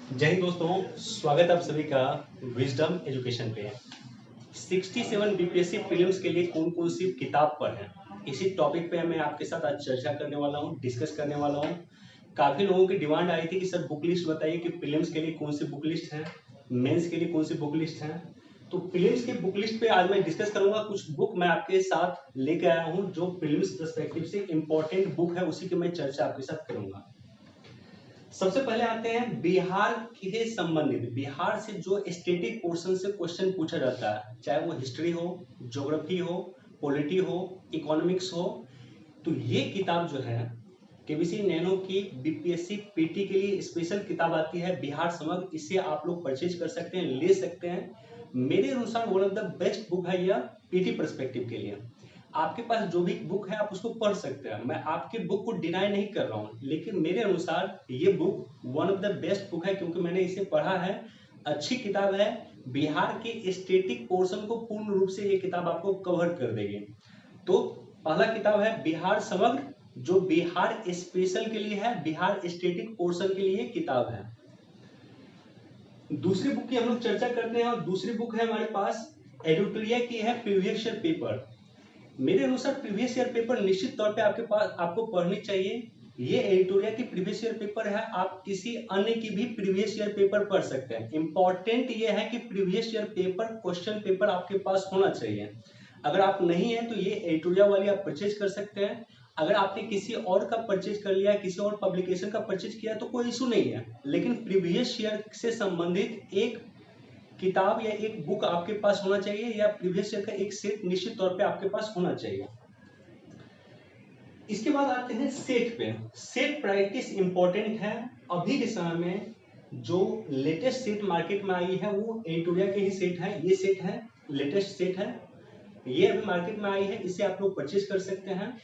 जय हिंद दोस्तों, स्वागत है आप सभी का विजडम एजुकेशन पे। 67 बीपीएससी प्रीलिम्स के लिए कौन कौन सी किताब पढ़ें, इसी टॉपिक पे मैं आपके साथ आज चर्चा करने वाला हूँ, डिस्कस करने वाला हूँ। काफ़ी लोगों की डिमांड आई थी कि सर बुक लिस्ट बताइए कि प्रीलिम्स के लिए कौन सी बुक लिस्ट है, मेंस के लिए कौन सी बुक लिस्ट है। तो प्रीलिम्स की बुक लिस्ट पे आज मैं डिस्कस करूंगा। कुछ बुक मैं आपके साथ लेके आया हूँ जो प्रीलिम्स पर्सपेक्टिव से इंपॉर्टेंट बुक है, उसी की मैं चर्चा आपके साथ करूंगा। सबसे पहले आते हैं बिहार के संबंधित, बिहार से जो स्टेटिक पोर्शन से क्वेश्चन पूछा जाता है, चाहे वो हिस्ट्री हो, ज्योग्राफी हो, पॉलिटी हो, इकोनॉमिक्स हो। तो ये किताब जो है केबीसी नैनो की बीपीएससी पीटी के लिए स्पेशल किताब आती है बिहार समग्र। इसे आप लोग परचेज कर सकते हैं, ले सकते हैं। मेरे अनुसार one of the best book है यह पीटी पर्सपेक्टिव के लिए। आपके पास जो भी बुक है आप उसको पढ़ सकते हैं, मैं आपके बुक को डिनाई नहीं कर रहा हूँ, लेकिन मेरे अनुसार ये book one of the best book है क्योंकि मैंने इसे पढ़ा है। अच्छी किताब है, बिहार के स्टेटिक पोर्शन को पूर्ण रूप से ये किताब आपको कवर कर देगी। तो पहला किताब है बिहार समग्र, जो बिहार स्पेशल के लिए है, बिहार स्टेटिक पोर्शन के लिए किताब है। दूसरी बुक की हम लोग चर्चा करते हैं और दूसरी बुक है हमारे पास एडिटोरिया की है, प्रीवियस ईयर पेपर। मेरे अनुसार प्रीवियस ईयर पेपर निश्चित तौर पे आपके पास आपको पढ़नी चाहिए। ये एडिटोरिया की प्रीवियस ईयर पेपर है, आप किसी अन्य की भी प्रीवियस ईयर पेपर पढ़ सकते हैं। इंपॉर्टेंट ये है कि previous year paper question paper आपके पास होना चाहिए। अगर आप नहीं है तो ये एडिटोरिया वाली आप परचेज कर सकते हैं। अगर आपने किसी और का परचेज कर लिया, किसी और पब्लिकेशन का परचेज किया तो कोई इशू नहीं है, लेकिन प्रीवियस ईयर से संबंधित एक किताब या एक बुक आपके पास होना चाहिए, या प्रीवियस ईयर का एक सेट निश्चित तौर पे आपके पास होना चाहिए। इसके बाद आते हैं सेट पे। सेट प्रैक्टिस इंपॉर्टेंट है। अभी के समय में जो लेटेस्ट सेट मार्केट में आई है वो एडिटोरिया के ही सेट है। ये सेट है, लेटेस्ट सेट है, ये अभी मार्केट में आई है, इसे आप लोग परचेज कर सकते हैं।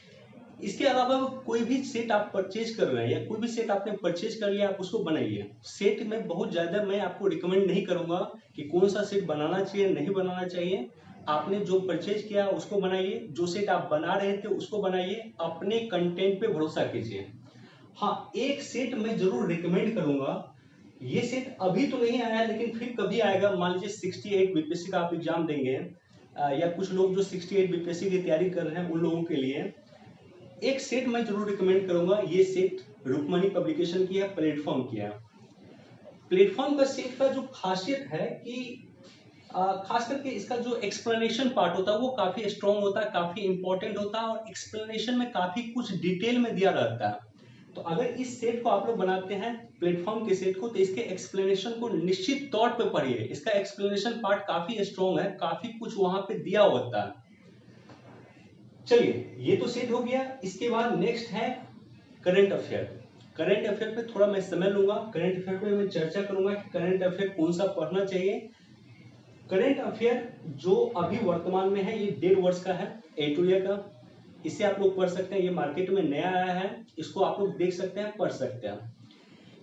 इसके अलावा कोई भी सेट आप परचेज कर रहे हैं या कोई भी सेट आपने परचेज कर लिया, आप उसको बनाइए। सेट में बहुत ज्यादा मैं आपको रिकमेंड नहीं करूंगा कि कौन सा सेट बनाना चाहिए नहीं बनाना चाहिए। आपने जो परचेज किया उसको बनाइए, जो सेट आप बना रहे थे उसको बनाइए, अपने कंटेंट पे भरोसा कीजिए। हाँ, एक सेट मैं जरूर रिकमेंड करूंगा। ये सेट अभी तो नहीं आया लेकिन फिर कभी आएगा। मान लीजिए 68 बीपीएससी का आप एग्जाम देंगे, या कुछ लोग जो 68 बीपीएससी की तैयारी कर रहे हैं उन लोगों के लिए एक सेट मैं जरूर रिकमेंड करूंगा। ये सेट रुक्मणी पब्लिकेशन की है, प्लेटफॉर्म की है। प्लेटफॉर्म का सेट का जो खासियत है कि खास करके इसका जो एक्सप्लेनेशन पार्ट होता है वो काफी स्ट्रॉन्ग होता है, काफी इंपॉर्टेंट होता है, और एक्सप्लेनेशन में काफी कुछ डिटेल में दिया रहता है। तो अगर इस सेट को आप लोग बनाते हैं, प्लेटफॉर्म के सेट को, तो इसके एक्सप्लेनेशन को निश्चित तौर पे पढ़िए। इसका एक्सप्लेनेशन पार्ट काफी स्ट्रॉन्ग है, काफी कुछ वहां पे दिया होता है। चलिए, ये तो सेट हो गया। इसके बाद नेक्स्ट है करंट अफेयर। करंट अफेयर पे थोड़ा मैं समय लूंगा, करंट अफेयर पे मैं चर्चा करूंगा कि करंट अफेयर कौन सा पढ़ना चाहिए। करंट अफेयर जो अभी वर्तमान में है ये 1.5 वर्ष का है, एडिटोरिया का। इसे आप लोग पढ़ सकते हैं, ये मार्केट में नया आया है, इसको आप लोग देख सकते हैं, पढ़ सकते हैं।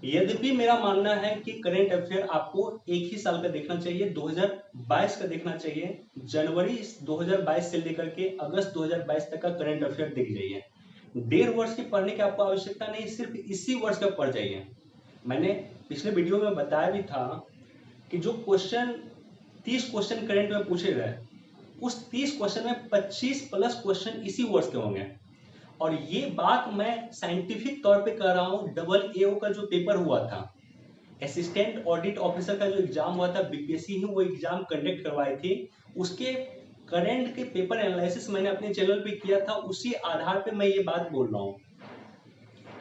यद्यपि मेरा मानना है कि करंट अफेयर आपको एक ही साल का देखना चाहिए, 2022 का देखना चाहिए। जनवरी 2022 से लेकर के अगस्त 2022 तक का करंट अफेयर देख जाइए। 1.5 वर्ष की पढ़ने की आपको आवश्यकता नहीं, सिर्फ इसी वर्ष का पढ़ जाइए। मैंने पिछले वीडियो में बताया भी था कि जो क्वेश्चन 30 क्वेश्चन करंट में पूछे गए, उस 30 क्वेश्चन में 25 प्लस क्वेश्चन इसी वर्ष के होंगे। और ये बात मैं साइंटिफिक तौर पे कर रहा हूँ। AA का जो पेपर हुआ था, असिस्टेंट ऑडिट ऑफिसर का जो एग्जाम हुआ था, बीपीएससी ही वो एग्जाम कंडक्ट करवाए थे, उसके करंट के पेपर एनालिसिस मैंने अपने चैनल पे किया था, उसी आधार पे मैं ये बात बोल रहा हूँ।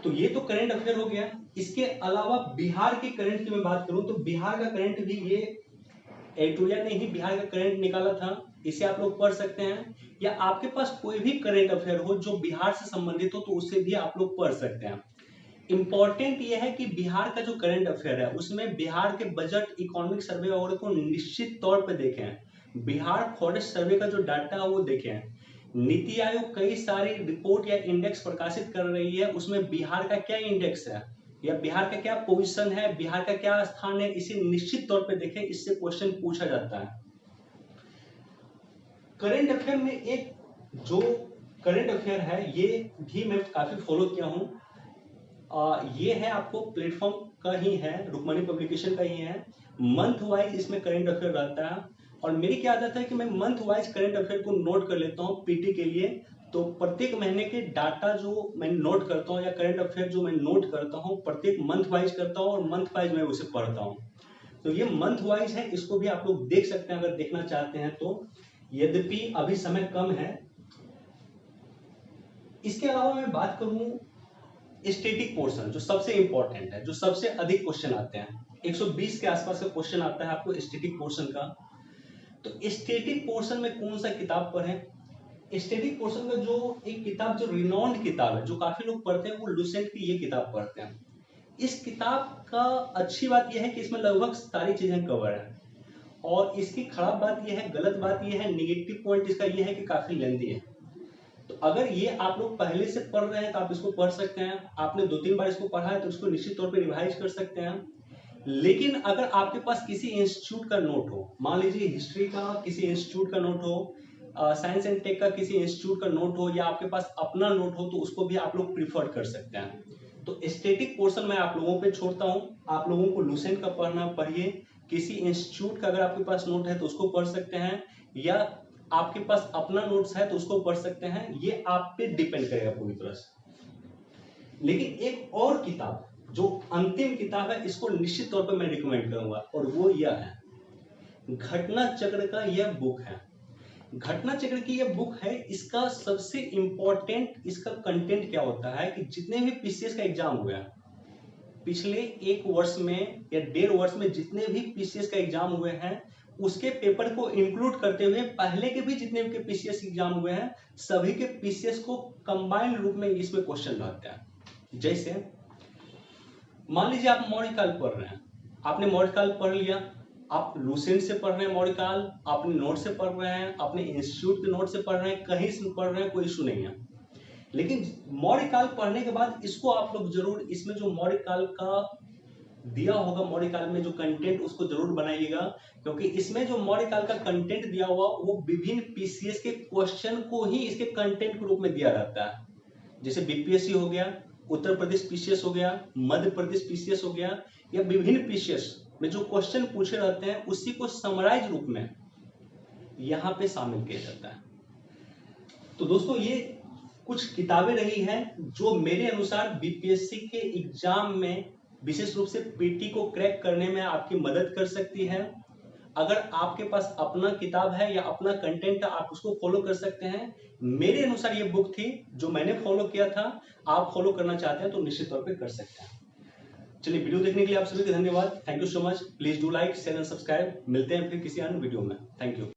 तो ये तो करंट अफेयर हो गया। इसके अलावा बिहार के करंट की मैं बात करूं तो बिहार का करंट भी ये एडिटोरिया ने ही बिहार का करंट निकाला था, इसे आप लोग पढ़ सकते हैं। या आपके पास कोई भी करंट अफेयर हो जो बिहार से संबंधित हो तो उसे भी आप लोग पढ़ सकते हैं। इंपॉर्टेंट ये है कि बिहार का जो करंट अफेयर है उसमें बिहार के बजट, इकोनॉमिक सर्वे वगैरह को निश्चित तौर पर देखें। बिहार फॉरेस्ट सर्वे का जो डाटा है वो देखें। नीति आयोग कई सारी रिपोर्ट या इंडेक्स प्रकाशित कर रही है, उसमें बिहार का क्या इंडेक्स है या बिहार का क्या पोजीशन है, बिहार का क्या स्थान है, इसे निश्चित तौर पे देखें, इससे क्वेश्चन पूछा जाता है। करंट अफेयर में एक जो करंट अफेयर है ये भी मैं काफी फॉलो किया हूँ। ये है आपको प्लेटफॉर्म का ही है, रुक्मणी पब्लिकेशन का ही है। मंथ वाइज इसमें करंट अफेयर रहता है और मेरी क्या आदत है कि मैं मंथ वाइज करंट अफेयर को नोट कर लेता हूँ पीटी के लिए। तो प्रत्येक महीने के डाटा जो मैं नोट करता हूँ या करंट अफेयर जो मैं नोट करता हूँ प्रत्येक मंथ वाइज करता हूँ और मंथ वाइज मैं उसे पढ़ता हूँ। तो ये मंथ वाइज है, इसको भी आप लोग देख सकते हैं अगर देखना चाहते हैं तो, यद्यपि अभी समय कम है। इसके अलावा मैं बात करूं स्टैटिक पोर्शन जो सबसे इंपॉर्टेंट है, जो सबसे अधिक क्वेश्चन आते हैं, 120 के आसपास का क्वेश्चन आता है आपको स्टैटिक पोर्शन का। तो स्टैटिक पोर्शन में कौन सा किताब पढ़ें? स्टैटिक पोर्शन का जो एक किताब जो रिनाउंड किताब है, जो काफी लोग पढ़ते हैं, वो लुसेंट की ये किताब पढ़ते हैं। इस किताब का अच्छी बात यह है कि इसमें लगभग सारी चीजें कवर है और इसकी खराब बात यह है, गलत बात यह है, निगेटिव पॉइंट इसका यह है कि काफी लेंथी है। तो अगर ये आप लोग पहले से पढ़ रहे हैं तो आप इसको पढ़ सकते हैं, आपने 2-3 बार इसको पढ़ा है तो इसको निश्चित तौर पे रिवाइज कर सकते हैं। लेकिन अगर आपके पास किसी इंस्टीट्यूट का नोट हो, मान लीजिए हिस्ट्री का किसी इंस्टीट्यूट का नोट हो, साइंस एंड टेक का किसी इंस्टीट्यूट का नोट हो, या आपके पास अपना नोट हो, तो उसको भी आप लोग प्रीफर कर सकते हैं। तो स्टैटिक पोर्शन मैं आप लोगों पे छोड़ता हूं, आप लोगों को लुसेंट का पढ़ना पढ़िए, किसी इंस्टीट्यूट का अगर आपके पास नोट है तो उसको पढ़ सकते हैं, या आपके पास अपना नोट्स है तो उसको पढ़ सकते हैं, ये आप पे डिपेंड करेगा पूरी तरह से। लेकिन एक और किताब जो अंतिम किताब है, इसको निश्चित तौर पर मैं रिकमेंड करूंगा और वो यह है घटना चक्र का यह बुक है। घटना चक्र की यह बुक है, इसका सबसे इंपॉर्टेंट इसका कंटेंट क्या होता है कि जितने भी पीसीएस का एग्जाम हुआ पिछले 1 वर्ष में या 1.5 वर्ष में, जितने भी पीसीएस का एग्जाम हुए हैं उसके पेपर को इंक्लूड करते हुए पहले के भी जितने भी पीसीएस एग्जाम हुए हैं सभी के पीसीएस को कंबाइंड रूप में इसमें क्वेश्चन रहते हैं। जैसे मान लीजिए आप मौर्य काल पढ़ रहे हैं, आपने मौर्य काल पढ़ लिया, आप लुसेंट से पढ़ रहे हैं मौर्य काल, अपने नोट से पढ़ रहे हैं, अपने इंस्टीट्यूट के नोट से पढ़ रहे हैं, कहीं से पढ़ रहे हैं, कोई इशू नहीं है। लेकिन मौर्य काल पढ़ने के बाद इसको आप लोग जरूर, इसमें जो मौर्य काल का दिया होगा, मौर्य काल में जो कंटेंट, उसको जरूर बनाइएगा, क्योंकि इसमें जो मौर्य काल का कंटेंट दिया हुआ वो विभिन्न पीसीएस के क्वेश्चन को ही इसके कंटेंट के रूप में दिया रहता है। जैसे बीपीएससी हो गया, उत्तर प्रदेश पीसीएस हो गया, मध्य प्रदेश पीसीएस हो गया, या विभिन्न पीसीएस में जो क्वेश्चन पूछे रहते हैं उसी को समराइज रूप में यहाँ पे शामिल किया जाता है। तो दोस्तों ये कुछ किताबें रही हैं जो मेरे अनुसार बीपीएससी के एग्जाम में विशेष रूप से पीटी को क्रैक करने में आपकी मदद कर सकती है। अगर आपके पास अपना किताब है या अपना कंटेंट है, आप उसको फॉलो कर सकते हैं। मेरे अनुसार ये बुक थी जो मैंने फॉलो किया था, आप फॉलो करना चाहते हैं तो निश्चित तौर पे कर सकते हैं। चलिए, वीडियो देखने के लिए आप सभी को धन्यवाद। Thank you so much. Please do like, share and subscribe. मिलते हैं फिर किसी अन्य वीडियो में। Thank you.